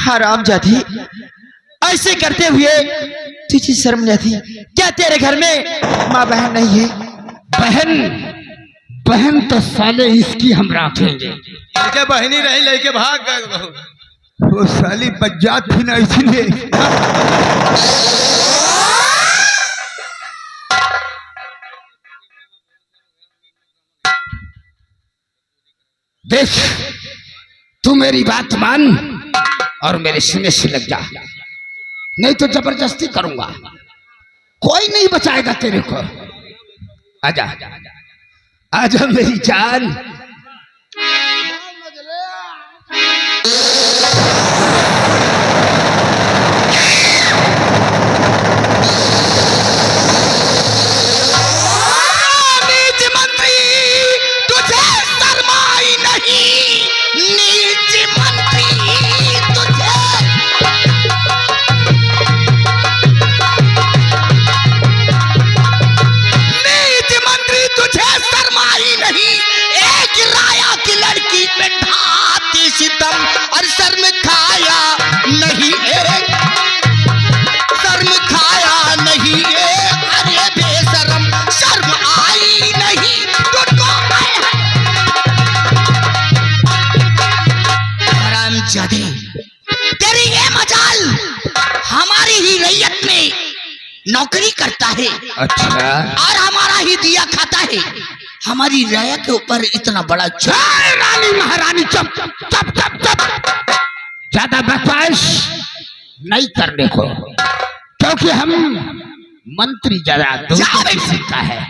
हरामजादी, ऐसे करते हुए तुझे शर्म नहीं आती क्या? तेरे घर में माँ बहन नहीं है? बहन तो साले इसकी हम रखेंगे। इनके बहनी रही लेके भाग गए बहू। वो साली बज्जात थी ना, इसलिए। देख, तू मेरी बात मान और मेरे सीने से लग जा, नहीं तो जबरदस्ती करूंगा। कोई नहीं बचाएगा तेरे को। आजा आजा मेरी जान। और शर्म खाया नहीं, शर्म खाया नहीं, अरे बेशरम, शर्म आई नहीं तुझको। हरामजादे, तेरी ये मजाल हमारी ही रैयत में नौकरी करता है। अच्छा, और हमारा ही दिया खाता है। हमारी राया के ऊपर इतना बड़ा रानी महारानी, चुप चुप चुप चुप। ज्यादा बकवास नहीं करने को, क्योंकि हम मंत्री जरा दूसरे किसी का है।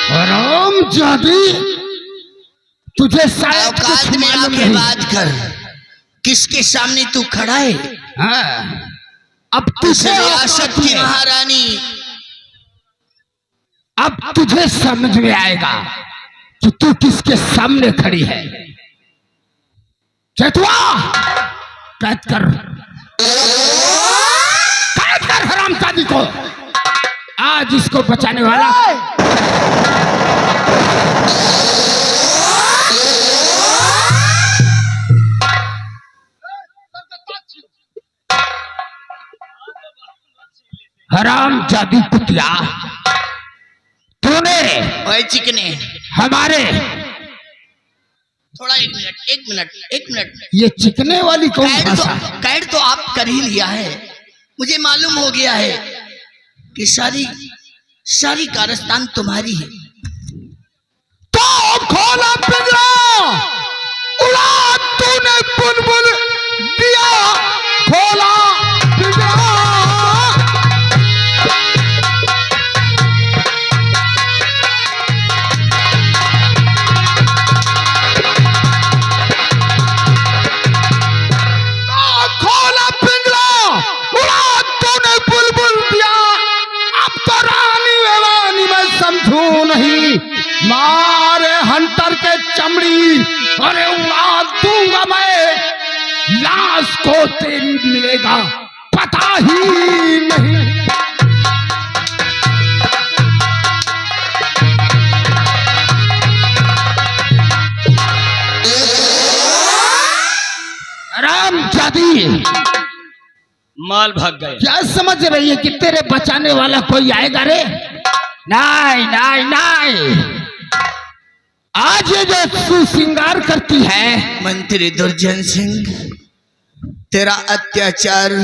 हरामजादी, तुझे शायद कुछ मालूम नहीं। बात कर, किसके सामने तू खड़ा है? हाँ, अब तुझे रियासत की महारानी, अब तुझे समझ में आएगा कि तू किसके सामने खड़ी है। चेतवा, कैद कर हरामजादी को। आज इसको बचाने वाला हरामजादी कुतिया, तूने ओए चिकने, हमारे थोड़ा एक मिनट, ये चिकने वाली कौन भाषा? कैद तो आप कर ही लिया है। मुझे मालूम हो गया है कि सारी कारस्तान तुम्हारी है। तो खोला पिंजरा, उड़ा तूने बुलबुल दिया, खोला पिंजरा। मारे हंटर के चमड़ी, अरे उड़ा दूंगा मैं, लाश को तेरी मिलेगा पता ही नहीं। हरामजादी, माल भाग गए। क्या समझ रही है कि तेरे बचाने वाला कोई आएगा रे? नहीं नहीं नहीं, आज ये जो सुसिंगार करती है मंत्री दुर्जन सिंह, तेरा अत्याचार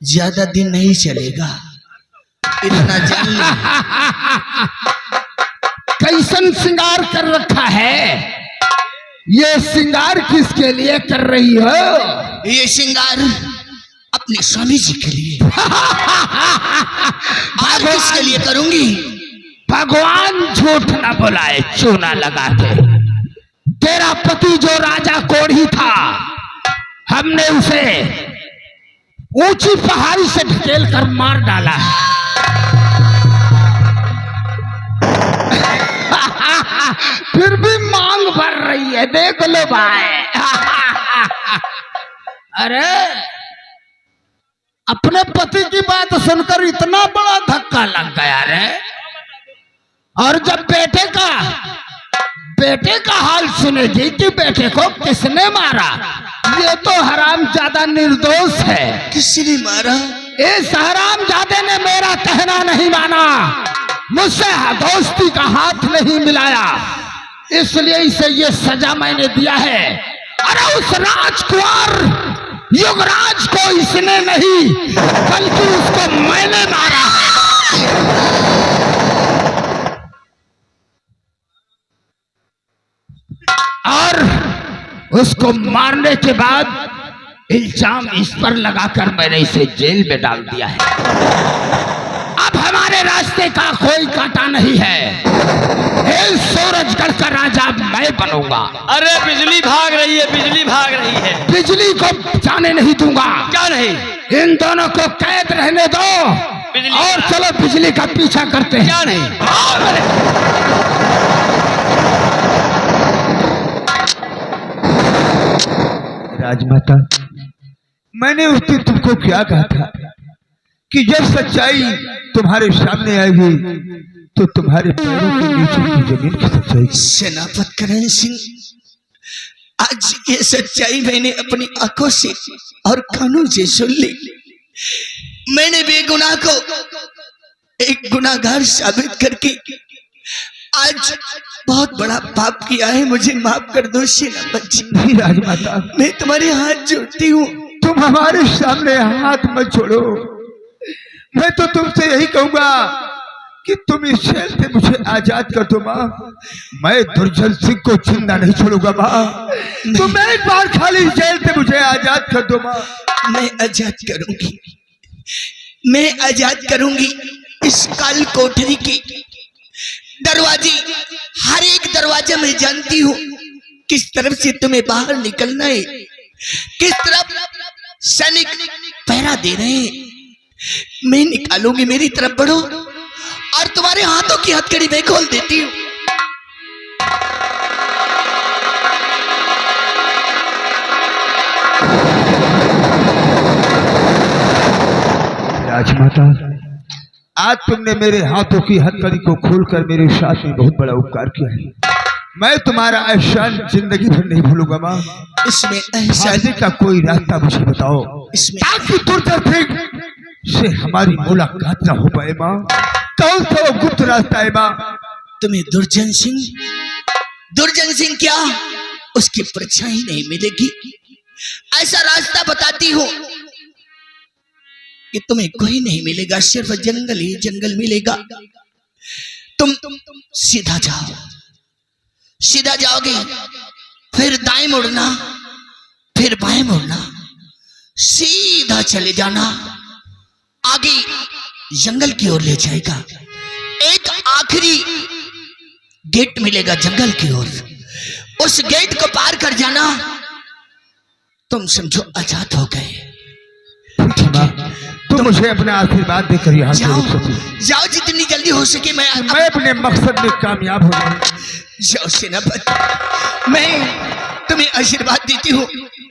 ज्यादा दिन नहीं चलेगा, इतना जान ले। कैसन सिंगार कर रखा है? ये सिंगार किसके लिए कर रही हो? ये सिंगार अपने स्वामी जी के लिए। और किसके लिए करूंगी? भगवान झूठ ना बोलाए चूना लगा के। तेरा पति जो राजा कोढ़ी था, हमने उसे ऊंची पहाड़ी से ढकेल कर मार डाला। फिर भी मांग भर रही है, देख लो भाई। अरे अपने पति की बात सुनकर इतना बड़ा धक्का लग गया रे। और जब बेटे का हाल सुनेगी कि बेटे को किसने मारा, ये तो हरामजादा निर्दोष है। किसने मारा? इस हरामजादे ने मेरा कहना नहीं माना, मुझसे दोस्ती का हाथ नहीं मिलाया, इसलिए इसे ये सजा मैंने दिया है। अरे उस राजकुमार युवराज को इसने नहीं बल्कि उसको मैंने मारा। और उसको मारने के बाद इल्जाम इस पर लगाकर मैंने इसे जेल में डाल दिया है। अब हमारे रास्ते का कोई कांटा नहीं है। इस सूरजगढ़ का राजा मैं बनूंगा। अरे बिजली भाग रही है, बिजली भाग रही है। बिजली को जाने नहीं दूंगा। क्या नहीं? इन दोनों को कैद रहने दो और चलो बिजली का पीछा करते हैं। क्या नहीं? राजमाता, मैंने उस दिन तुमको क्या कहा था कि जब सच्चाई तुम्हारे सामने आएगी तो तुम्हारे पैरों के नीचे की जमीन खिसक जाएगी। सेनापति करण सिंह, आज ये सच्चाई मैंने अपनी आंखों से और कानों से सुन ली। मैंने बेगुनाह को एक गुनाहगार साबित करके आज बहुत बड़ा पाप किया है। मुझे माफ कर दो सेनापति जी। नहीं राजमाता, मैं तुम्हारे हाथ जोड़ती हूँ। तुम हमारे सामने हाथ मत छोड़ो। मैं तो तुमसे यही कहूंगा कि तुम इस जेल से मुझे आजाद कर दो माँ। मैं दुर्जन सिंह को जिंदा नहीं छोड़ूंगा माँ। तुम एक बार खाली जेल से मुझे आजाद कर दो माँ। मैं आजाद करूंगी, मैं आजाद करूंगी। इस काल कोठरी की दरवाजे, हर एक दरवाजा मैं जानती हूँ किस तरफ से तुम्हें बाहर निकलना है, किस तरफ सैनिक पहरा दे रहे हैं। मैं निकालूंगी, मेरी तरफ बढ़ो और तुम्हारे हाथों की हथकड़ी मैं खोल देती हूँ। राजमाता, आज तुमने मेरे हाथों की हथकड़ी को खोलकर मेरे साथ में बहुत बड़ा उपकार किया है। मैं तुम्हारा एहसान जिंदगी भर नहीं भूलूंगा माँ। इसमें एहसान शादी का कोई रास्ता मुझे बताओ इसमें ताकि दुर्जन सिंह से हमारी मुलाकात ना हो पाए माँ। कौन सा वो गुप्त रास्ता है माँ? तुम्हें दुर्जन सिंह क्या उसकी परछाई नहीं मिलेगी। ऐसा रास्ता बताती हूँ कि तुम्हें कोई नहीं मिलेगा, सिर्फ जंगल ही जंगल मिलेगा। तुम सीधा जाओ, सीधा जाओगे, फिर दाएं मुड़ना, फिर बाएं मुड़ना, सीधा चले जाना, आगे जंगल की ओर ले जाएगा। एक आखिरी गेट मिलेगा जंगल की ओर, उस गेट को पार कर जाना, तुम समझो आजाद हो गए। तुम मुझे अपना आशीर्वाद देकर यहाँ से जाओ, रुक सको। जाओ, जितनी जल्दी हो सके मैं अपने मकसद में कामयाब हो जाऊं। जाओ सेनापति, मैं तुम्हें आशीर्वाद देती हूँ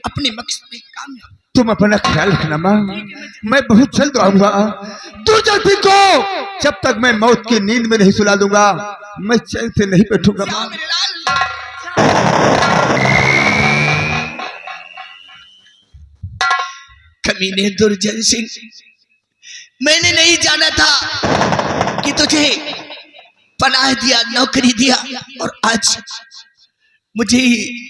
अपने मकसद में कामयाब। तुम अपना ख्याल रखना माँ, मैं बहुत जल्द आऊंगा। दुर्जन सिंह को जब तक मैं मौत की नींद में नहीं सुला दूंगा मैं चैन से नहीं बैठूंगा माँ। जाओ मेरे लाल। कमीने दुर्जन सिंह, मैंने नहीं जाना था कि तुझे पनाह दिया, नौकरी दिया और आज मुझे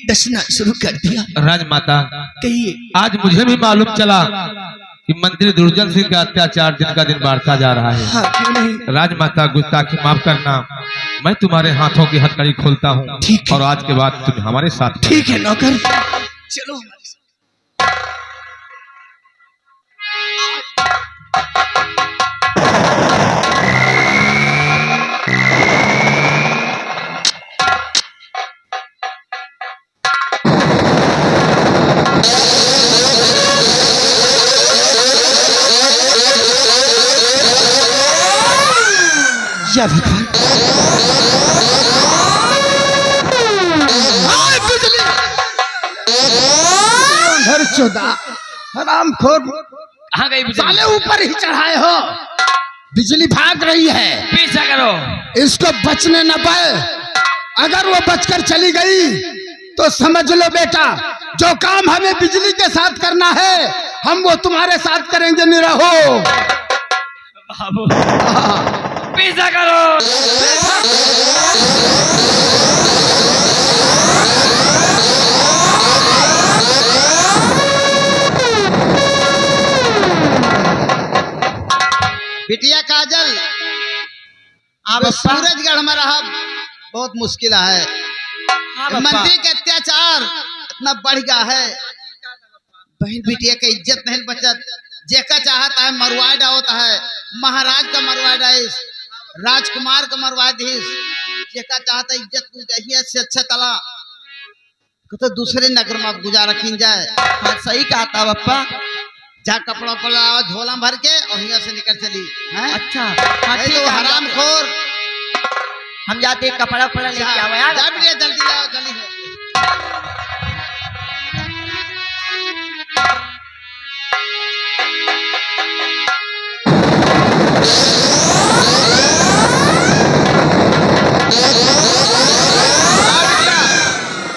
डसना शुरू कर दिया। राजमाता, कहिए। आज मुझे भी मालूम चला कि मंत्री दुर्जन सिंह का अत्याचार दिन का दिन बढ़ता जा रहा है। हाँ, क्यों नहीं। राजमाता, गुस्ताखी माफ करना, मैं तुम्हारे हाथों की हथकड़ी खोलता हूँ ठीक है। और आज के बाद तुम हमारे साथ। ठीक है नौकर, चलो हमारे साथ। या भगवान, घर चौदह हरामखोर, कहाँ गई बिजली? साले ऊपर ही चढ़ाए हो। बिजली भाग रही है, पीछा करो। इसको बचने न पाए। अगर वो बचकर चली गई तो समझ लो बेटा, जो काम हमें बिजली के साथ करना है हम वो तुम्हारे साथ करेंगे। निरहो बाबू पीछा करो। बिटिया काजल, अब सूरजगढ़ में रहा बहुत मुश्किल है। मंत्री के अत्याचार इतना बढ़ गया है, बहन बिटिया के इज्जत नहीं बचत। जेका चाहता है मरवा डालता है, महाराज का मरवा डाइस, राजकुमार का मरवा दीस। जेका चाहता इज्जत से अच्छा तला तो दूसरे नगर में गुजारा किन जाए। हाँ, सही कहा था पप्पा। जा कपड़ा पड़ा झोला भर के और यहाँ से निकल चली है। अच्छा तो हराम खोर, हम जाते कपड़ा पड़ा लेके आओ यार। जा बिटिया जल्दी जाओ, जल्दी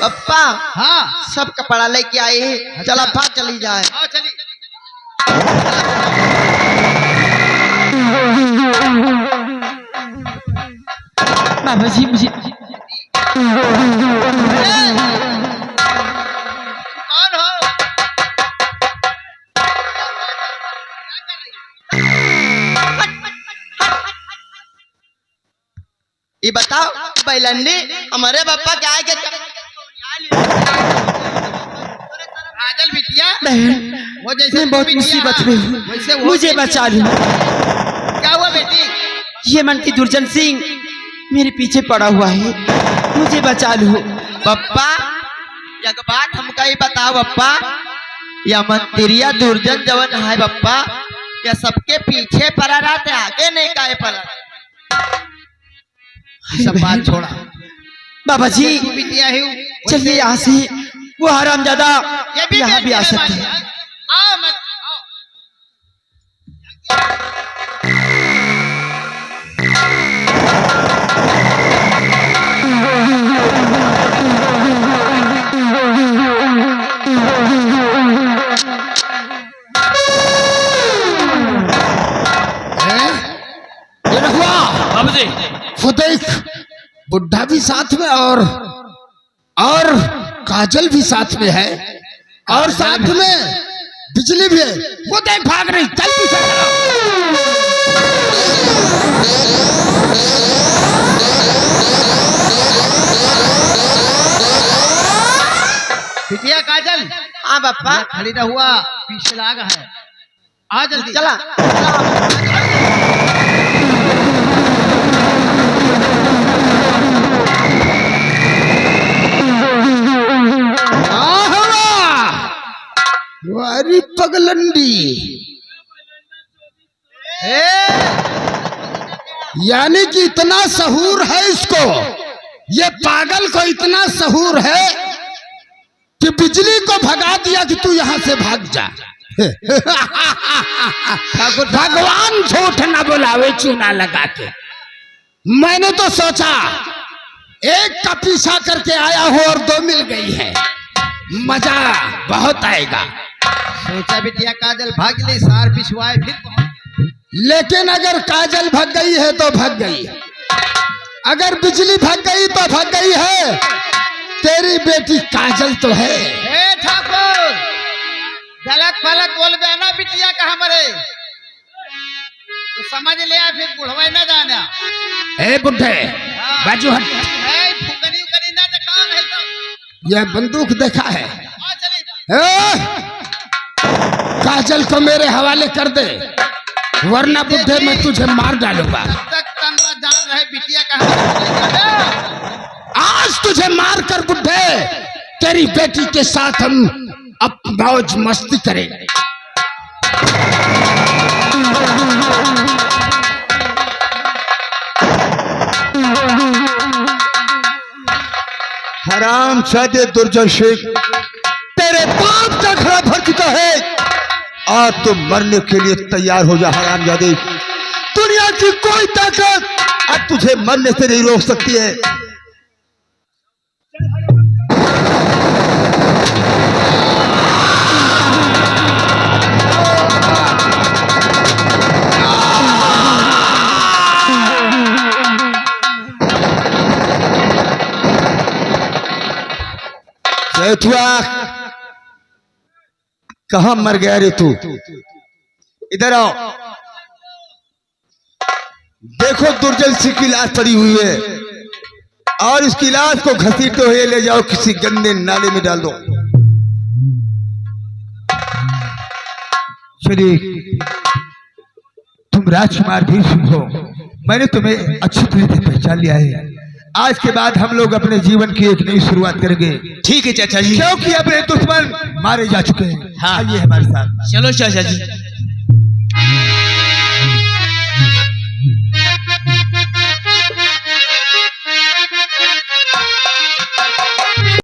पप्पा। हाँ सब कपड़ा लेके आए हैं। अच्छा। चला भाग चली जाए। चली बाबा जी मुझे कौन हो? ये बताओ बैलन्नी हमारे पापा क्या है? काजल बिटिया वो जैसे बहुत मुसीबत में हूँ, मुझे बचा लो। क्या हुआ बेटी? ये मंत्री दुर्जन सिंह मेरे पीछे पड़ा हुआ है, मुझे बचा लो। पप्पा एक बात हमका ही बताओ पप्पा, या मंत्रिया दुर्जन जवन है पप्पा, या सबके पीछे पड़ा रहते आगे नहीं काहे पड़ा? सब बात छोड़ा बाबा जी, बिटिया है चलिए यहाँ से, वो हरामजादा यहाँ भी आ सकते हैं। आओ मत बाबू जी वो देख, बुढ़ा भी साथ में और काजल भी साथ में है, और साथ में बिजली भी है। वो देख भाग रही, चल पीछे चलो। बिटिया काजल। हाँ बापा खड़ी ना हुआ, पीछे लागा है। आ जल्दी चला। वारी पगलंडी, यानी कि इतना सहूर है इसको, ये पागल को इतना सहूर है कि बिजली को भगा दिया कि तू यहां से भाग जा। भगवान झूठ न बुलावे चूना लगा के। मैंने तो सोचा एक का पीछा करके आया हूं और दो मिल गई है, मजा बहुत आएगा। सोचा बिटिया काजल भाग गई, सार पिछवाए फिर। लेकिन अगर काजल भाग गई है तो भाग गई, अगर बिजली भाग गई तो भाग गई है। तेरी बेटी काजल तो है। ए ठाकुर, गलत फलत बोल बे ना बिटिया का हमारे, तो समझ लिया फिर बुढ़वा न जाना। ए बुढ़े बाजू हट। फुकनी उकनी ना दिखा है तो। यह बंदूक देखा है? चले काजल को मेरे हवाले कर दे, वरना बुढ़े मैं तुझे मार डालूंगा। तक तन्ना जान रहे बिटिया का। आज तुझे मार कर बुढ़े तेरी बेटी के साथ हम अब मौज मस्ती करेंगे। हराम सादे दुर्जन शेख, तेरे बाप का घड़ा भर चुका है, आज तुम मरने के लिए तैयार हो जा। हरामजादे, दुनिया की कोई ताकत अब तुझे मरने से नहीं रोक सकती है। सेठुआ, कहां मर गया रे तू? इधर आओ। देखो दुर्जन सिंह की लाश पड़ी हुई है और उसकी लाश को घसीटते हुए ले जाओ, किसी गंदे नाले में डाल दो। चलिए, तुम राजकुमार भीम सिंह हो, मैंने तुम्हें अच्छी तरह से पहचान लिया है। आज के बाद हम लोग अपने जीवन की एक नई शुरुआत करेंगे। ठीक है चाचा जी। क्योंकि अपने दुश्मन मारे जा चुके हैं। हाँ। आइए हमारे साथ। चलो चाचा जी।